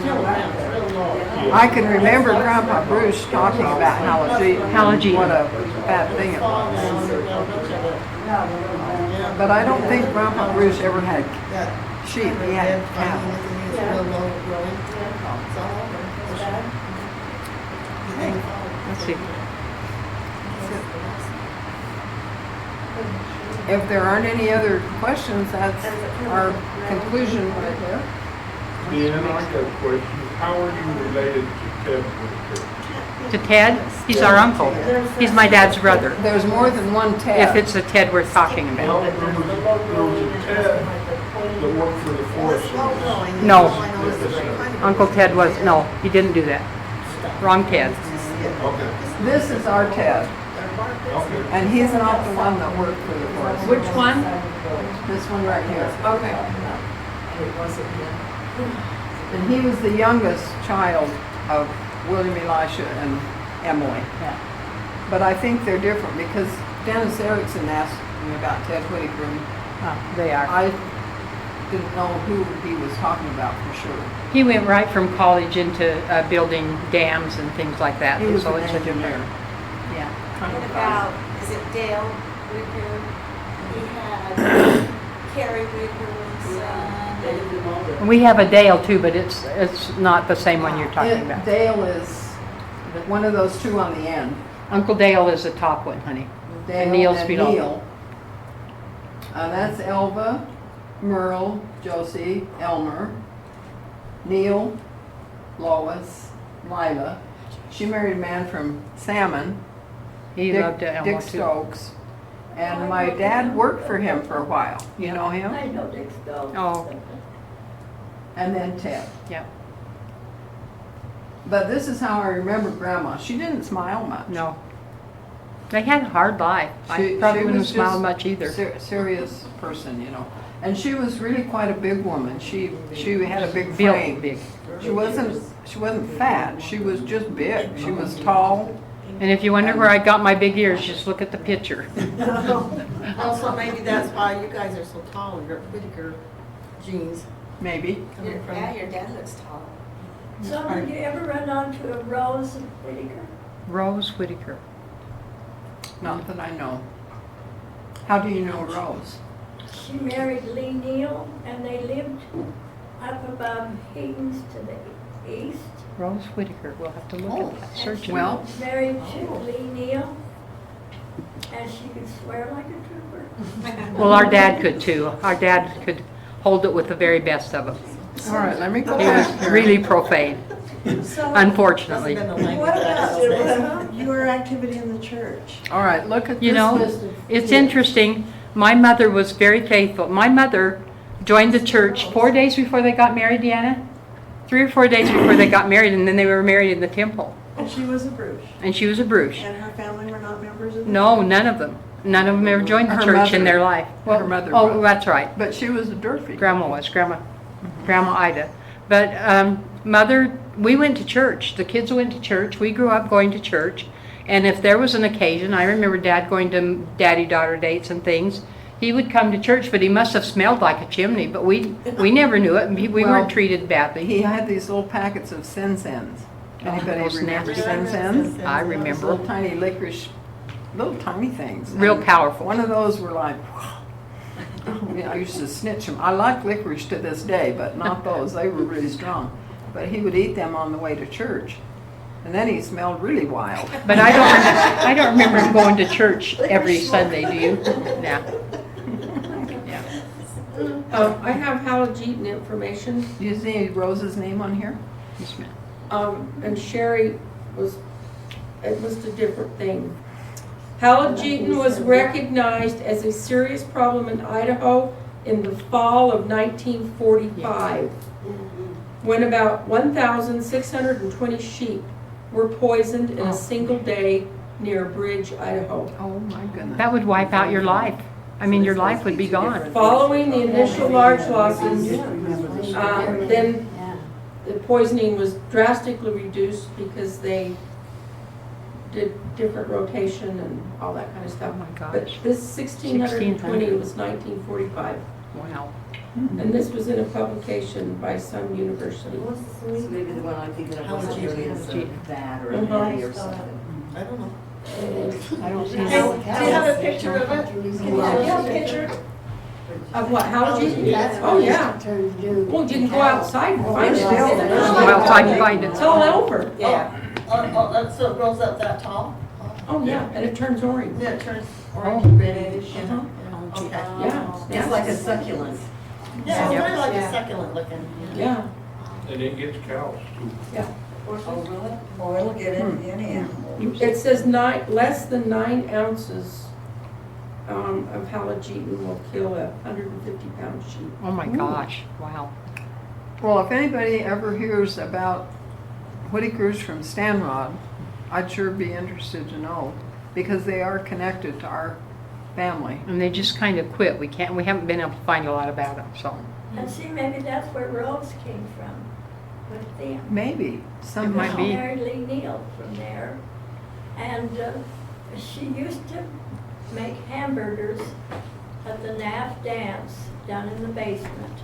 I can remember Grandpa Bruce talking about halogen. Halogen. What a bad thing it was. But I don't think Grandpa Bruce ever had sheep. He had cattle. Let's see. If there aren't any other questions, that's our conclusion right there. Deanna, I got a question. How are you related to Ted Whitaker? To Ted, he's our uncle. He's my dad's brother. There's more than one Ted. If it's the Ted we're talking Well, about. there was a Ted that worked for the Forest Service. No. Uncle Ted was, no, he didn't do that. Wrong Ted. Okay, This is our Ted, okay. and he's not the one that worked for the Forest. Which one? This one right here. Okay. And he was the youngest child of William Elisha and Emily. But I think they're different because Dennis Erickson asked me about Ted Whitaker, and Oh, they are. I didn't know who he was talking about for sure. He went right from college into building dams and things like that. He was So an it's a different- engineer. Yeah. What about, is it Dale Whitaker? He had Carrie Whitaker's son. We have a Dale too, but it's not the same one you're talking about. Dale is one of those two on the end. Uncle Dale is the top one, honey. Dale Neil's below. Neil. That's Elva, Merle, Josie, Elmer, Neil, Lois, Lila. She married a man from Salmon, He Dick, loved Elmo Dick too. Stokes. And my dad worked for him for a while. You know him? I know Dick Stokes. Oh. And then Ted. Yeah. But this is how I remember Grandma. She didn't smile much. No. They had a hard life. I She probably wouldn't have was smiled just much either. Serious person, you know. And she was really quite a big woman. She had a big Built frame. big. She wasn't fat. She was just big. She was tall, And if you wonder where I got my big ears, just look at the picture. Also, maybe that's why you guys are so tall, your Whitaker genes Maybe. coming from. Yeah, your dad looks tall. So did you ever run onto a Rose Whitaker? Rose Whitaker. Not that I know. How do you know Rose? She married Lee Neal, and they lived up above Hayden's to the east. Rose Whitaker. We'll have to look at that. Search it. Well, Married to Lee Neal, and she could swear like a trooper. Well, our dad could too. Our dad could hold it with the very best of them. all right, let me go He back was here. really profane, So, unfortunately. what about your activity in the church? All right, look at You this know, list of it's kids. interesting. My mother was very faithful. My mother joined the church 4 days before they got married, Deana. 3 or 4 days before they got married, and then they were married in the temple. And she was a Bruce. And she was a Bruce. And her family were not members of the No, church? none of them. None of them ever joined the Her church mother. in their life. Her mother Oh, was. that's right. But she was a Durfee. Grandma was, Grandma Ida. But Mother, we went to church. The kids went to church. We grew up going to church. And if there was an occasion, I remember Dad going to daddy-daughter dates and things, he would come to church, but he must have smelled like a chimney, but we never knew it. We Well, weren't treated badly. He had these little packets of Sen-Sens. Anybody those remember nasty Sen-Sens? I Those remember. little tiny licorice, little tiny things. Real And powerful. One of those were like, I used to snitch them. I like licorice to this day, but not those. They were really strong. But he would eat them on the way to church. And then he smelled really wild. But I don't remember him going to church every Sunday, do you? Yeah. I have Howard Jeaton information, Do you see Rose's name on here? Yes, ma'am. and Sherry it was a different thing. Howard Jeaton was recognized as a serious problem in Idaho in the fall of 1945, when about 1,620 sheep were poisoned in a single day near Bridge, Idaho. Oh, my goodness. That would wipe out your life. I mean, your life would be gone. Following the initial large losses, then the poisoning was drastically reduced because they did different rotation and all that kind of stuff. Oh my But gosh. this 1,620 was 1945, Wow. and this was in a publication by some university. So maybe the one I'm thinking of was that or Uh-huh. maybe or something. I don't know. I don't see Do that. you have a picture of it? Can you have a picture? Of what, Howard Jeaton? Oh, yeah. Well, you can go outside and find it. Go outside and find it. It's all over. Yeah. So it rolls up that tall? Oh, yeah, and it turns orange. Yeah, it turns Oh. orange, reddish. Uh-huh. Okay. Yeah. It's like a succulent. Yeah, it's Yep. really like a succulent looking. Yeah. And it gets cows too. Oh, really? Or it'll get in any animal. It says less than 9 ounces of halogeton will kill a 150-pound sheep. Oh my gosh. Wow. Well, if anybody ever hears about Whitakers from Stanrod, I'd sure be interested to know, because they are connected to our family. And they just kind of quit. We haven't been able to find a lot about them, so. And see, maybe that's where Rose came from, with them. Maybe. Some might be. Married Lee Neal from there, and she used to make hamburgers at the NAF dance down in the basement.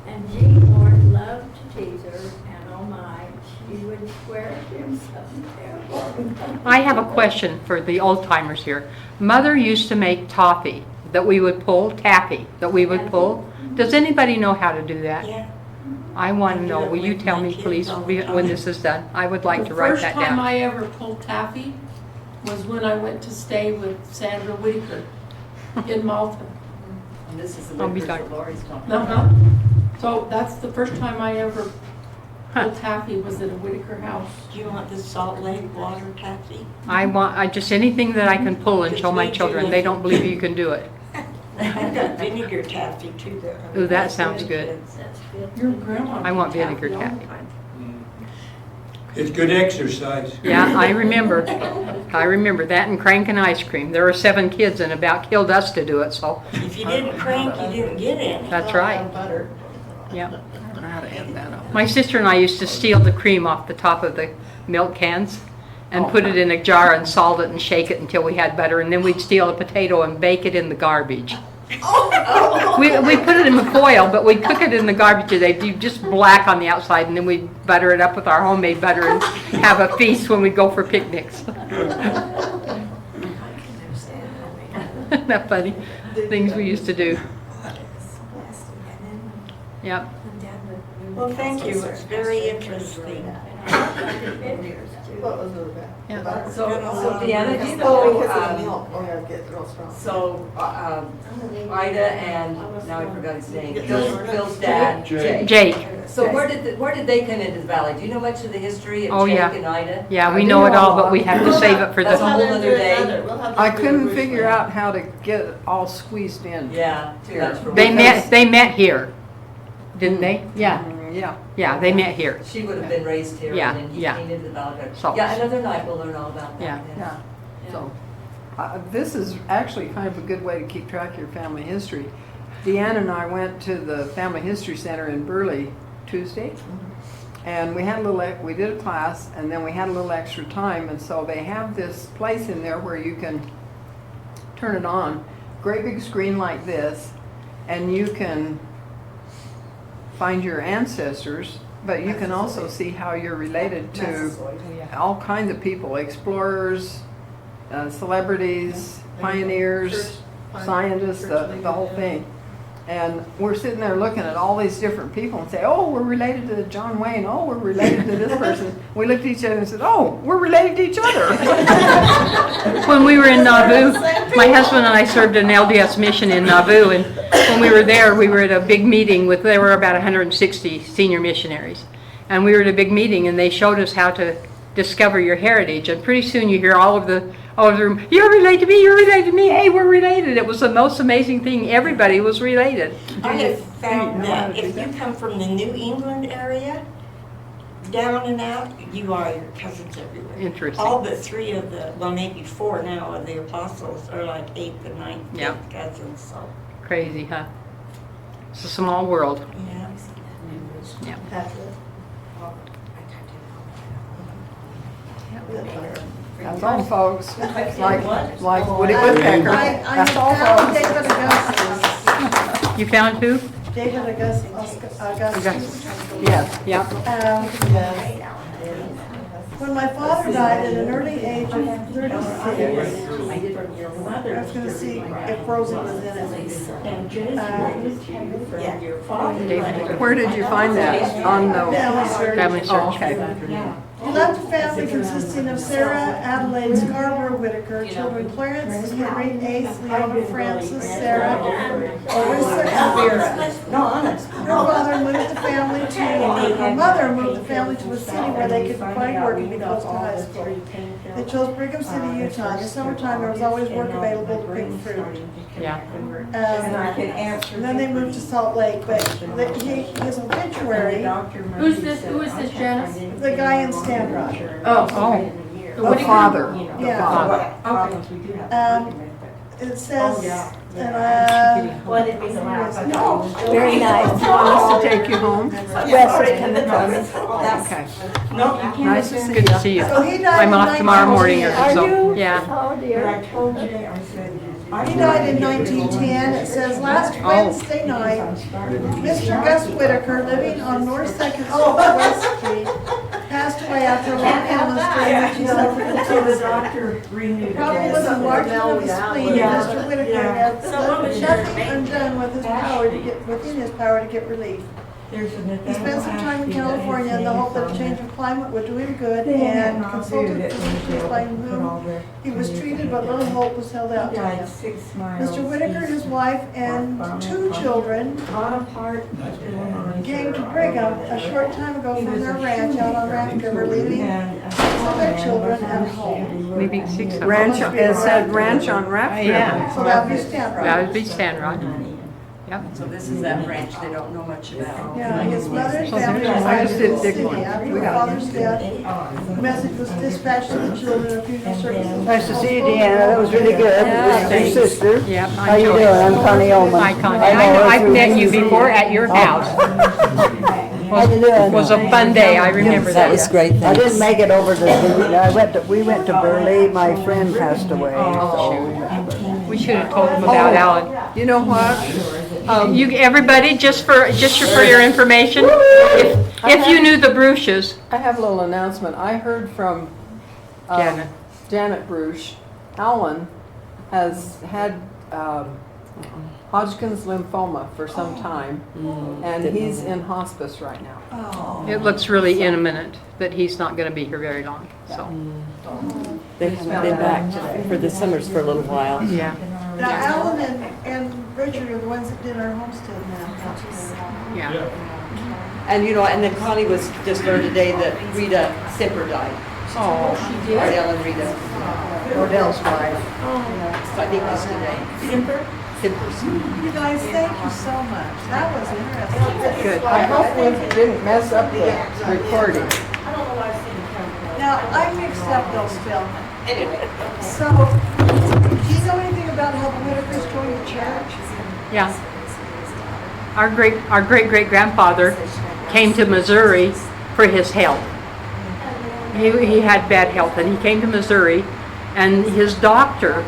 And Gene Ward loved to tease her, and oh my, she would swear at him something terrible. I have a question for the old timers here. Mother used to make toffee that we would pull, taffy that we would pull. Does anybody know how to do that? Yeah. I want to know. Will you tell me, please, when this is done? I would like to write that The first time down. I ever pulled taffy was when I went to stay with Sandra Whitaker in Malta. And this is the I'll be liquor that darned. Lori's talking Uh-huh. about. So that's the first time I ever Huh. pulled taffy was at a Whitaker house. Do you want the Salt Lake water taffy? I just anything that I can pull and show my children. They don't believe you can do it. I've got vinegar taffy too. Ooh, that sounds good. That's good. Your grandma. I want did vinegar all the taffy. time. It's good exercise. Yeah, I remember. I remember that and cranking ice cream. There were 7 kids and about killed us to do it, so If you didn't crank, you didn't get any. that's right. Butter. Yeah. I don't know how to end that up. My sister and I used to steal the cream off the top of the milk cans, and put it in a jar and salt it and shake it until we had butter, and then we'd steal a potato and bake it in the garbage. We put it in the foil, but we'd cook it in the garbage, and they'd be just black on the outside, and then we'd butter it up with our homemade butter and have a feast when we'd go for picnics. Isn't that funny? Things we used to do. Yep. Well, thank you, it's very interesting. What was it about? Yeah. So Deanna, do you Oh, know, because of the milk. Oh, yeah, get real strong. so, Ida and, now I forgot his name, Bill's dad, Jake. Jake. So where did they come into the valley? Do you know much of the history Oh, of Jake yeah. and Ida? Yeah, we know it all, but we have to save it for That's a the, whole other day. I couldn't figure out how to get it all squeezed in. Yeah, too much for they me. met here, didn't they? Yeah, Yeah. yeah, they met here. She would have been raised here, Yeah, and then he yeah. came into the valley. So- Yeah, another night we'll learn all about that. Yeah. Yeah. So, this is actually kind of a good way to keep track of your family history. Deanna and I went to the Family History Center in Burley Tuesday, and we had a little, we did a class, and then we had a little extra time, and so they have this place in there where you can turn it on, great big screen like this, and you can find your ancestors, but you can also see how you're related to all kinds of people, explorers, celebrities, pioneers, scientists, the whole thing. And we're sitting there looking at all these different people and say, oh, we're related to John Wayne. Oh, we're related to this person. We looked at each other and said, oh, we're related to each other. When we were in Nauvoo, my husband and I served an LDS mission in Nauvoo, and when we were there, we were at a big meeting with, there were about 160 senior missionaries. And we were at a big meeting, and they showed us how to discover your heritage. And pretty soon you hear all of the room, you're related to me, you're related to me, hey, we're related. It was the most amazing thing. Everybody was related. I have found that if you come from the New England area, down and out, you are your cousins everywhere. Interesting. All but 3 of the, well, maybe 4 now of the apostles are like 8th and 9th, Yeah. 5th cousins, so, Crazy, huh? It's a small world. yeah. Yeah. That's all, folks. Like Woody Whitaker. That's all, found folks. David Augustus. You found who? David Augustus. Yes. Yeah. Yes. When my father died at an early age of 36, I was going to see if Rosie was in it. Where did you find that? On the Family search. Oh, okay. He left a family consisting of Sarah Adelaide Scarborough Whitaker, children Clarence, Henry, Ace, Leona, Francis, Sarah, Orissa, and Vera. No, honest. Her mother moved the family to a city where they could find work and be close to high school. They chose Brigham City, Utah. In the summertime, there was always work available to pick fruit. Yeah. And then they moved to Salt Lake, but his obituary, Who is this, Janice? the guy in Stand Rock. Oh, the father. The Yeah. father. It says, Very nice. You want us to take you home? Wes is coming from us. Okay. No, you can't. Nice to see Good to you. see you. so he died I'm in off tomorrow morning or 1910. so. Are you? Yeah. Oh, dear. I told you, I said. He died in 1910. It says, last Wednesday night, Mr. Gus Whitaker, living on North 2nd Street, West Street, passed away after a long illness during which he suffered from So the cancer. doctor renewed The problem was enlargement of his spleen, and Mr. Whitaker had nothing undone with his power to get, within his power to get relief. He spent some time in California in the hope that a change of climate would do him good, and consulted physicians by whom he was treated, but little hope was held out to him. Mr. Whitaker, his wife, and 2 children came to Brigham a short time ago from their ranch out on Raft River, leaving some of their children at home. Maybe 600. Ranch, it said ranch on Raft River. Yeah. So that would be Stand That Rock. would be Stand Rock. Yep. So this is that branch they don't know much about. Yeah, his mother's So family there's- was I just did in dig Sydney one. after We her got father's death. The message was dispatched to the children of funeral services. Nice to see you, Deanna. That was really good. Yeah, Your sister. Yep. How you doing? I'm Connie Oman. Hi, Connie. I know her I've through met you BBC. before at your house. How you doing? It was a fun day, I remember that. That was great, I didn't make it over to, we went to Burley, my friend passed away. We should have told them about Alan. You know what? Everybody, just for your information, if you knew the Bruches, I have a little announcement. I heard from Janet. Janet Bruce. Alan has had Hodgkin's lymphoma for some time, and he's in hospice right now. It looks really imminent that he's not going to be here very long, so. They've been back for the summers for a little while. Yeah. Now, Alan and Richard are the ones that did our homestead now. Yeah. And and then Connie was just learned today that Rita Simper died. Oh, she did? Ardell and Rita. Odell's wife. So I think it was today. Simper? Simpers. You guys, thank you so much. That was interesting. Good. I hope we didn't mess up the recording. Now, I mixed up those films. Anyway, so, do you know anything about how the Whitakers joined the church? Yeah. Our great grandfather came to Missouri for his health. He had bad health, and he came to Missouri, and his doctor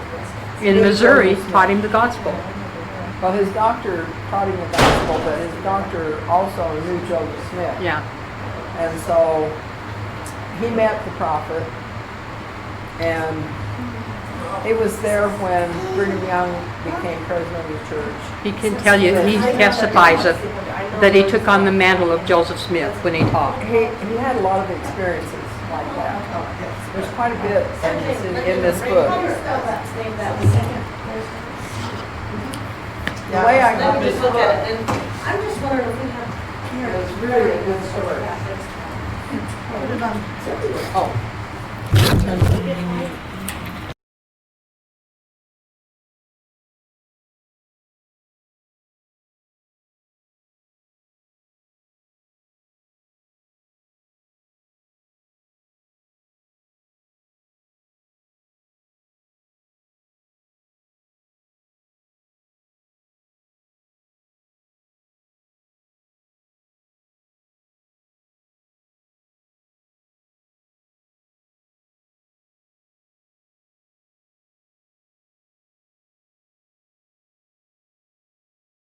in Missouri taught him the gospel. Well, his doctor taught him the gospel, but his doctor also knew Joseph Smith. Yeah. And so he met the prophet, and he was there when Brigham Young became president of the church. He can tell you, he testifies that he took on the mantle of Joseph Smith when he taught. He had a lot of experiences like that. There's quite a bit in this book. The way I got this book, I'm just wondering if we have. it's really a good story. Put it on. Oh.